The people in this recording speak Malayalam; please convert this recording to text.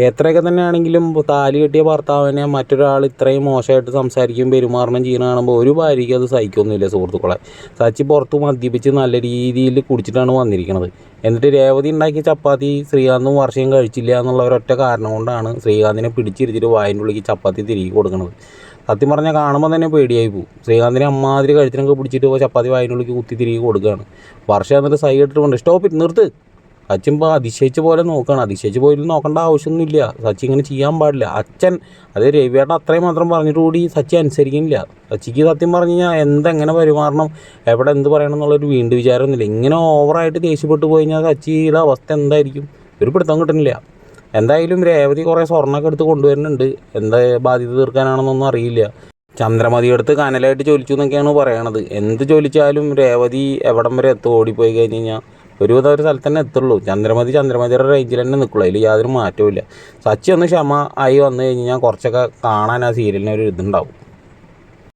എത്രയൊക്കെ തന്നെ ആണെങ്കിലും താലി കെട്ടിയ ഭർത്താവിനെ മറ്റൊരാൾ ഇത്രയും മോശമായിട്ട് സംസാരിക്കുകയും പെരുമാറണം ചെയ്യണ കാണുമ്പോൾ ഒരു ഭാര്യയ്ക്ക് അത് സഹിക്കൊന്നുമില്ല സുഹൃത്തുക്കളെ. സച്ചി പുറത്ത് മദ്യപിച്ച് നല്ല രീതിയിൽ കുടിച്ചിട്ടാണ് വന്നിരിക്കുന്നത്. എന്നിട്ട് രേവതി ഉണ്ടാക്കിയ ചപ്പാത്തി ശ്രീകാന്തും വർഷയും കഴിച്ചില്ല എന്നുള്ള ഒരൊറ്റ കാരണം കൊണ്ടാണ് ശ്രീകാന്തിനെ പിടിച്ചിരുത്തിയിട്ട് വായിൻ്റെ ഉള്ളിലേക്ക് ചപ്പാത്തി തിരികെ കൊടുക്കുന്നത്. സത്യം പറഞ്ഞാൽ കാണുമ്പോൾ തന്നെ പേടിയായി പോകും. ശ്രീകാന്തിനെ അമ്മാതിരി കഴുത്തിനൊക്കെ പിടിച്ചിട്ട് ചപ്പാത്തി വായിൻ്റെ ഉള്ളിലേക്ക് കുത്തി തിരികെ കൊടുക്കുകയാണ്. വർഷ എന്നിട്ട് സൈ ഇട്ടിട്ടുണ്ട്, സ്റ്റോപ്പ് ഇറ്റ്, നിർത്ത്. സച്ചിൻ ഇപ്പോൾ അതിശയിച്ച പോലെ നോക്കുകയാണ്. അതിശയിച്ച് പോയി നോക്കേണ്ട ആവശ്യമൊന്നുമില്ല. സച്ചി ഇങ്ങനെ ചെയ്യാൻ പാടില്ല. അച്ഛൻ അത് രവിയേട്ടൻ അത്രയും മാത്രം പറഞ്ഞിട്ട് കൂടി സച്ചി അനുസരിക്കുന്നില്ല. സച്ചിക്ക് സത്യം പറഞ്ഞു കഴിഞ്ഞാൽ എന്തെങ്ങനെ പെരുമാറണം, എവിടെ എന്ത് പറയണം എന്നുള്ളൊരു വീണ്ടും വിചാരമൊന്നുമില്ല. ഇങ്ങനെ ഓവറായിട്ട് ദേഷ്യപ്പെട്ട് പോയി കഴിഞ്ഞാൽ സച്ചിയുടെ അവസ്ഥ എന്തായിരിക്കും, ഒരു പിടുത്തം കിട്ടുന്നില്ല. എന്തായാലും രേവതി കുറേ സ്വർണ്ണമൊക്കെ എടുത്ത് കൊണ്ടുവരുന്നുണ്ട്. എന്താ ബാധ്യത തീർക്കാനാണെന്നൊന്നും അറിയില്ല. ചന്ദ്രമതി എടുത്ത് കനലായിട്ട് ചോദിച്ചു എന്നൊക്കെയാണ് പറയണത്. എന്ത് ചോദിച്ചാലും രേവതി എവിടം വരെ ഓടിപ്പോയി കഴിഞ്ഞ് കഴിഞ്ഞാൽ ഒരുവിധം ഒരു സ്ഥലത്ത് തന്നെ എത്തുള്ളൂ. ചന്ദ്രമതിയുടെ റേഞ്ചിൽ തന്നെ നിൽക്കുള്ളൂ. അതിൽ യാതൊരു മാറ്റവും ഇല്ല. സച്ചി ഒന്ന് ക്ഷമ ആയി വന്നു കഴിഞ്ഞാൽ കുറച്ചൊക്കെ കാണാൻ ആ സീരിയലിന് ഒരു ഇതുണ്ടാവും.